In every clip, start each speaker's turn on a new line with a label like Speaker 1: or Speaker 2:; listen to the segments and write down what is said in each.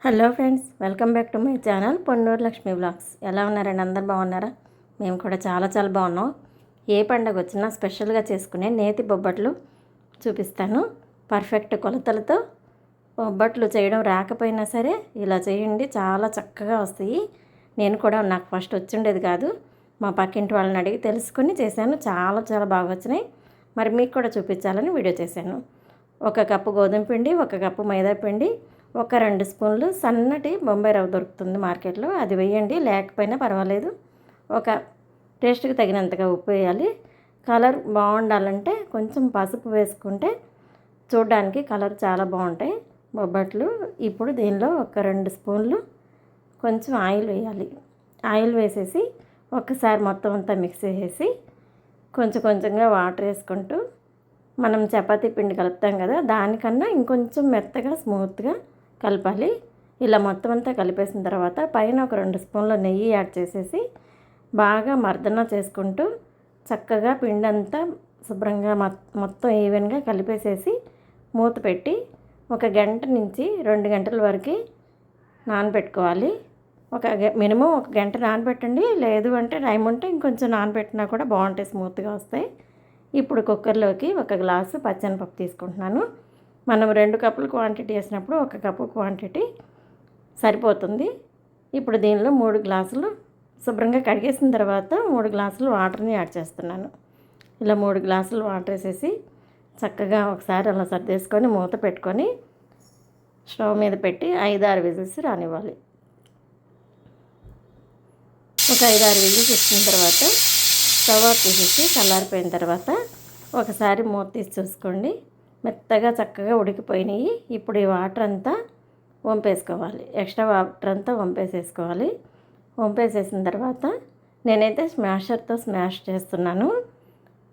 Speaker 1: Hello friends, welcome back to my channel Ponnuru Lakshmi blogs. ఎలా ఉన్నారండి? అందరు బాగున్నారా? మేము కూడా చాలా చాలా బాగున్నాం. ఏ పండగ వచ్చినా స్పెషల్గా చేసుకునే నేతి బొబ్బట్లు చూపిస్తాను. పర్ఫెక్ట్ కొలతలతో బొబ్బట్లు చేయడం రాకపోయినా సరే ఇలా చేయండి, చాలా చక్కగా వస్తాయి. నేను కూడా నాకు ఫస్ట్ వచ్చిండేది కాదు, మా పక్కింటి వాళ్ళని అడిగి తెలుసుకుని చేశాను. చాలా చాలా బాగా వచ్చినాయి. మరి మీకు కూడా చూపించాలని వీడియో చేశాను. 1 కప్పు గోధుమ పిండి, 1 కప్పు మైదా పిండి, 2 స్పూన్లు సన్నటి బొంబాయి రవ్వ దొరుకుతుంది మార్కెట్లో, అది వేయండి. లేకపోయినా పర్వాలేదు. ఒక టేస్ట్కి తగినంతగా ఉప్పు వేయాలి. కలర్ బాగుండాలంటే కొంచెం పసుపు వేసుకుంటే చూడడానికి కలర్ చాలా బాగుంటాయి బొబ్బట్లు. ఇప్పుడు దీనిలో 2 స్పూన్లు కొంచెం ఆయిల్ వేయాలి. ఆయిల్ వేసేసి ఒక్కసారి మొత్తం అంతా మిక్స్ చేసేసి కొంచెం కొంచెంగా వాటర్ వేసుకుంటూ మనం చపాతీ పిండి కలుపుతాం కదా, దానికన్నా ఇంకొంచెం మెత్తగా స్మూత్గా కలపాలి. ఇలా మొత్తం అంతా కలిపేసిన తర్వాత పైన 2 స్పూన్ల నెయ్యి యాడ్ చేసేసి బాగా మర్దన చేసుకుంటూ చక్కగా పిండి అంతా శుభ్రంగా మొత్తం ఈవెన్గా కలిపేసేసి మూత పెట్టి 1 గంట నుంచి 2 గంటల వరకు నానబెట్టుకోవాలి. మినిమం 1 గంట నానబెట్టండి. లేదు అంటే టైం ఉంటే ఇంకొంచెం నానబెట్టినా కూడా బాగుంటాయి, స్మూత్గా వస్తాయి. ఇప్పుడు కుక్కర్లోకి 1 గ్లాసు పచ్చెనపప్పు తీసుకుంటున్నాను. మనం 2 కప్పులు క్వాంటిటీ వేసినప్పుడు 1 కప్పు క్వాంటిటీ సరిపోతుంది. ఇప్పుడు దీనిలో 3 గ్లాసులు శుభ్రంగా కడిగేసిన తర్వాత 3 గ్లాసులు వాటర్ని యాడ్ చేస్తున్నాను. ఇలా 3 గ్లాసులు వాటర్ వేసేసి చక్కగా ఒకసారి అలా సర్దేసుకొని మూత పెట్టుకొని స్టవ్ మీద పెట్టి 5-6 విజిల్స్ రానివ్వాలి. ఒక 5-6 విజిల్స్ వచ్చిన తర్వాత స్టవ్ ఆఫ్ చేసేసి చల్లారిపోయిన తర్వాత ఒకసారి మూత తీసి చూసుకోండి. మెత్తగా చక్కగా ఉడికిపోయినాయి. ఇప్పుడు ఈ వాటర్ అంతా వంపేసుకోవాలి. ఎక్స్ట్రా వాటర్ అంతా వంపేసేసుకోవాలి. వంపేసేసిన తర్వాత నేనైతే స్మాషర్తో స్మాష్ చేస్తున్నాను.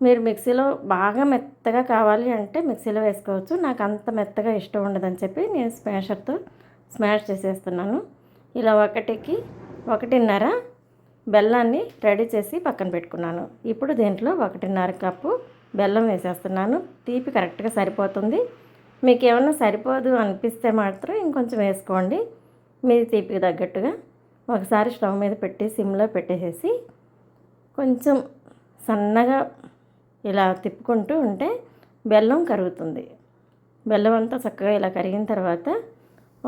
Speaker 1: మీరు మిక్సీలో బాగా మెత్తగా కావాలి అంటే మిక్సీలో వేసుకోవచ్చు. నాకు అంత మెత్తగా ఇష్టం ఉండదని చెప్పి నేను స్మాషర్తో స్మాష్ చేసేస్తున్నాను. ఇలా 1కి 1.5 బెల్లాన్ని రెడీ చేసి పక్కన పెట్టుకున్నాను. ఇప్పుడు దీంట్లో 1.5 కప్పు బెల్లం వేసేస్తున్నాను. తీపి కరెక్ట్గా సరిపోతుంది. మీకు ఏమన్నా సరిపోదు అనిపిస్తే మాత్రం ఇంకొంచెం వేసుకోండి, మీ తీపికి తగ్గట్టుగా. ఒకసారి స్టవ్ మీద పెట్టి సిమ్లో పెట్టేసేసి కొంచెం సన్నగా ఇలా తిప్పుకుంటూ ఉంటే బెల్లం కరుగుతుంది. బెల్లం అంతా చక్కగా ఇలా కరిగిన తర్వాత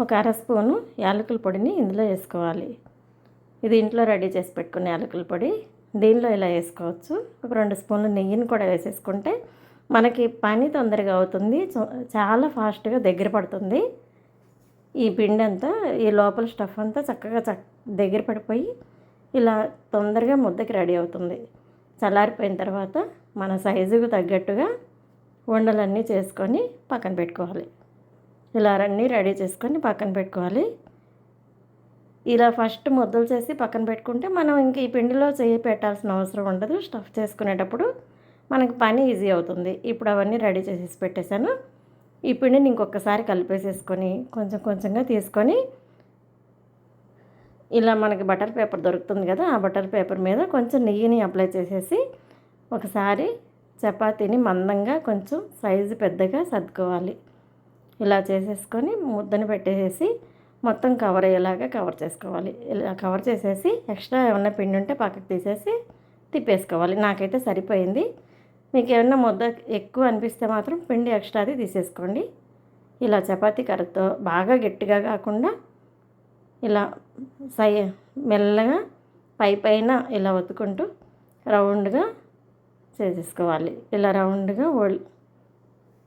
Speaker 1: 1/2 స్పూను యాలకుల పొడిని ఇందులో వేసుకోవాలి. ఇది ఇంట్లో రెడీ చేసి పెట్టుకున్న యాలకుల పొడి. దీనిలో ఇలా వేసుకోవచ్చు. 2 స్పూన్లు నెయ్యిని కూడా వేసేసుకుంటే మనకి పని తొందరగా అవుతుంది, చాలా ఫాస్ట్గా దగ్గర పడుతుంది. ఈ పిండి అంతా, ఈ లోపల స్టఫ్ అంతా చక్కగా దగ్గర పడిపోయి ఇలా తొందరగా ముద్దకి రెడీ అవుతుంది. చల్లారిపోయిన తర్వాత మన సైజుకు తగ్గట్టుగా ఉండలన్నీ చేసుకొని పక్కన పెట్టుకోవాలి. ఇలా అన్నీ రెడీ చేసుకొని పక్కన పెట్టుకోవాలి. ఇలా ఫస్ట్ ముద్దలు చేసి పక్కన పెట్టుకుంటే మనం ఇంక ఈ పిండిలో చేయి పెట్టాల్సిన అవసరం ఉండదు. స్టఫ్ చేసుకునేటప్పుడు మనకి పని ఈజీ అవుతుంది. ఇప్పుడు అవన్నీ రెడీ చేసేసి పెట్టేశాను. ఈ పిండిని ఇంకొకసారి కలిపేసేసుకొని కొంచెం కొంచెంగా తీసుకొని ఇలా మనకి బటర్ పేపర్ దొరుకుతుంది కదా, ఆ బటర్ పేపర్ మీద కొంచెం నెయ్యిని అప్లై చేసేసి ఒకసారి చపాతీని మందంగా కొంచెం సైజు పెద్దగా సర్దుకోవాలి. ఇలా చేసేసుకొని ముద్దను పెట్టేసేసి మొత్తం కవర్ అయ్యేలాగా కవర్ చేసుకోవాలి. ఇలా కవర్ చేసేసి ఎక్స్ట్రా ఏమన్నా పిండి ఉంటే పక్కకు తీసేసి తిప్పేసుకోవాలి. నాకైతే సరిపోయింది. మీకు ఏమన్నా ముద్ద ఎక్కువ అనిపిస్తే మాత్రం పిండి ఎక్స్ట్రాది తీసేసుకోండి. ఇలా చపాతీ కర్రతో బాగా గట్టిగా కాకుండా ఇలా మెల్లగా పైన ఇలా ఒత్తుకుంటూ రౌండ్గా చేసేసుకోవాలి. ఇలా రౌండ్గా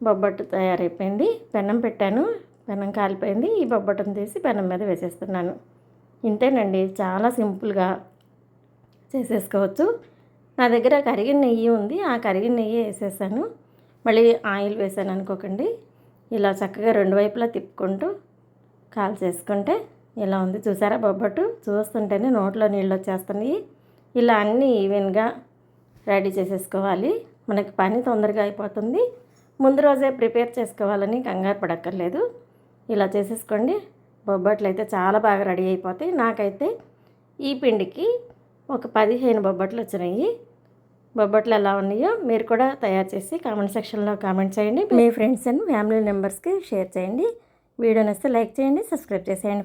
Speaker 1: బొబ్బట్టు తయారైపోయింది. పెనం పెట్టాను, పెనం కాలిపోయింది. ఈ బొబ్బట్టును తీసి పెనం మీద వేసేస్తున్నాను. ఇంతేనండి, చాలా సింపుల్గా చేసేసుకోవచ్చు. నా దగ్గర కరిగిన నెయ్యి ఉంది, ఆ కరిగిన నెయ్యి వేసేసాను. మళ్ళీ ఆయిల్ వేసాను అనుకోకండి. ఇలా చక్కగా 2 వైపులా తిప్పుకుంటూ కాల్చేసుకుంటే ఇలా ఉంది. చూసారా బొబ్బట్టు? చూస్తుంటేనే నోట్లో నీళ్ళు వచ్చేస్తున్నాయి. ఇలా అన్నీ ఈవెన్గా రెడీ చేసేసుకోవాలి. మనకి పని తొందరగా అయిపోతుంది. ముందు రోజే ప్రిపేర్ చేసుకోవాలని కంగారు పడక్కర్లేదు. ఇలా చేసేసుకోండి. బొబ్బట్లు అయితే చాలా బాగా రెడీ అయిపోతాయి. నాకైతే ఈ పిండికి ఒక 15 బొబ్బట్లు వచ్చినాయి. బొబ్బట్లు ఎలా ఉన్నాయో మీరు కూడా తయారు చేసి కామెంట్ సెక్షన్లో కామెంట్ చేయండి. మీ ఫ్రెండ్స్ అండ్ ఫ్యామిలీ మెంబర్స్కి షేర్ చేయండి. వీడియో నచ్చితే లైక్ చేయండి, సబ్స్క్రైబ్ చేసేయండి.